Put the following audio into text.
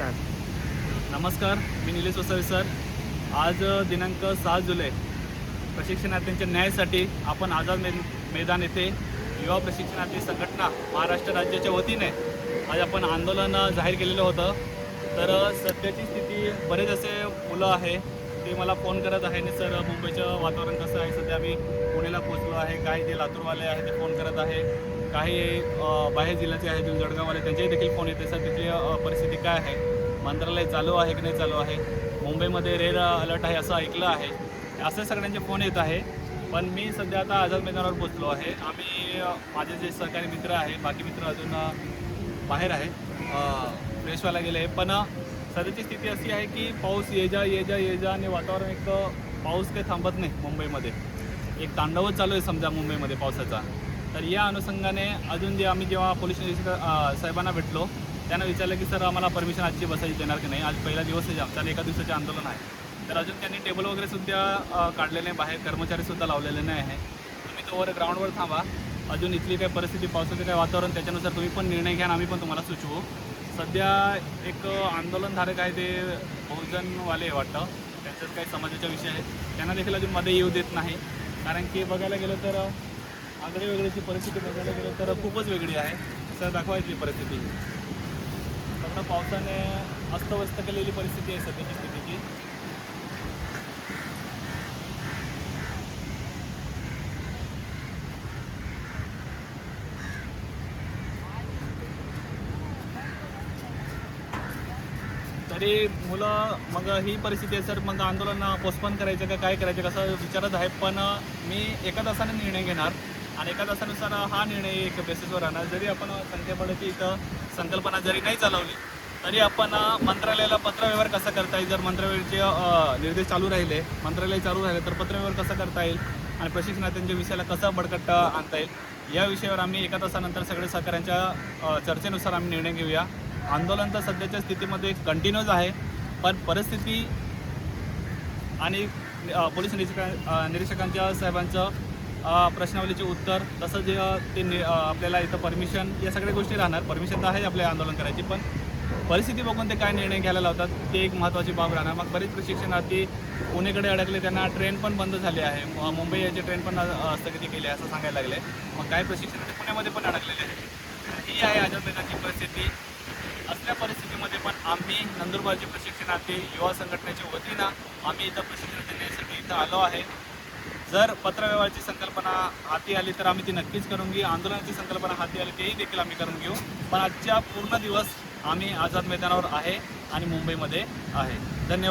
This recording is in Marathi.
नमस्कार. नमस्कार, मी निलेश वसावे सर. आज दिनांक 6 जुलै प्रशिक्षणार्थींच्या न्यायासाठी आपण आझाद मैदान येथे युवा प्रशिक्षणार्थी संघटना महाराष्ट्र राज्याच्या वतीने आज आपण आंदोलन जाहीर केलेलं होतं. तर सध्याची स्थिती बरेच असे मुलं आहे ते मला फोन करत आहे आणि सर मुंबईचं वातावरण कसं आहे, सध्या आम्ही पुण्याला पोहोचलो आहे. काही जे लातूरवाले आहे ते फोन करत आहे, काही बाहेर जिल्ह्याचे आहेत जळगाववाले त्यांचेही देखील फोन येते. सर तिथली परिस्थिती काय आहे, मंत्रालय चालू आहे की नाही चालू आहे, मुंबईमध्ये रेड अलर्ट आहे असं ऐकलं आहे, असे सगळ्यांचे फोन येत आहे. पण मी सध्या आता आझाद मैदानावर पोचलो आहे. आम्ही माझे जे सहकारी मित्र आहे, बाकी मित्र अजून बाहेर आहे, फ्रेश व्हायला गेले. पण सध्याची स्थिती अशी आहे की पाऊस ये जा आणि वातावरण एक पाऊस काही थांबत नाही मुंबईमध्ये, एक तांडवच चालू आहे समजा मुंबईमध्ये पावसाचा. तर या अनुषंगाने अजून जे आम्ही जेव्हा पोलीस निरीक्षक साहेबांना भेटलो त्यांना विचारलं की सर आम्हाला परमिशन आजची बसायची देणार की नाही, आज पहिला दिवस आहे आमचा, एका दिवसाचे आंदोलन आहे. तर अजून त्यांनी टेबल वगैरे सुद्धा काढलेले नाही, बाहेर कर्मचारीसुद्धा लावलेले नाही आहे. तुम्ही तो ग्राउंडवर थांबा, अजून इथली काही परिस्थिती, पावसाचं काही वातावरण, त्याच्यानुसार तुम्ही पण निर्णय घ्या आणि आम्ही पण तुम्हाला सुचवू. सध्या एक आंदोलनधारक आहे ते बहुजनवाले वाटतं, त्यांच्याच काही समाजाचा विषय आहे, त्यांना देखील अजून मध्ये येऊ देत नाही. कारण की बघायला गेलं तर आगळी वेगळीची परिस्थिती बघायला गेलं तर खूपच वेगळी आहे. सर दाखवायची परिस्थिती फक्त पावसाने अस्तव्यस्त केलेली परिस्थिती आहे सध्याची स्थितीची. तरी मुलं मग ही परिस्थिती आहे सर, मग आंदोलन पोस्टपोन करायचं का काय करायचं कसं विचारत आहे. पण मी एका तासाने निर्णय घेणार आणि एका तासानुसार हा निर्णय एक बेसिसवर राहणार. जरी आपण संख्याबळाची इथं संकल्पना जरी नाही चालवली तरी आपण मंत्रालयाला पत्रव्यवहार कसा करता येईल, जर मंत्रालयाचे निर्देश चालू राहिले, मंत्रालय चालू राहिले तर पत्रव्यवहार कसा करता येईल आणि प्रशिक्षणार्थींच्या विषयाला कसा बळकट आणता येईल या विषयावर आम्ही एका तासानंतर सगळे सहकाऱ्यांच्या चर्चेनुसार आम्ही निर्णय घेऊया. आंदोलन तर सध्याच्या स्थितीमध्ये कंटिन्यूज आहे, पण परिस्थिती आणि पोलीस निरीक्षकांच्या साहेबांचं प्रश्नावलीचे उत्तर, तसंच ते आपल्याला इथं परमिशन, या सगळ्या गोष्टी राहणार. परमिशन तर आहे आपल्या आंदोलन करायची, पण परिस्थिती बघून ते काय निर्णय घ्यायला लावतात ते एक महत्त्वाची बाब राहणार. मग बरेच प्रशिक्षणार्थी पुणेकडे अडकले, त्यांना ट्रेन पण बंद झाली आहे, मुंबई याची ट्रेन पण स्थगिती केली आहे असं सांगायला लागले. मग काही प्रशिक्षणार्थी पुण्यामध्ये पण अडकलेले आहेत. ही आहे आझाद मैदानाची परिस्थिती. असल्या परिस्थितीमध्ये पण आम्ही नंदुरबारचे प्रशिक्षणार्थी युवा संघटनेच्या वतीनं आम्ही इथं प्रशिक्षण देण्यासाठी इथं आलो आहे. जर पत्रव्यवहाराची संकल्पना हाती आली तर आम्ही ती नक्कीच करून घेऊ, आंदोलनाची संकल्पना हाती आली तेही देखील आम्ही करून घेऊ. पण आजच्या पूर्ण दिवस आम्ही आझाद मैदानावर आहे आणि मुंबईमध्ये आहे. धन्यवाद.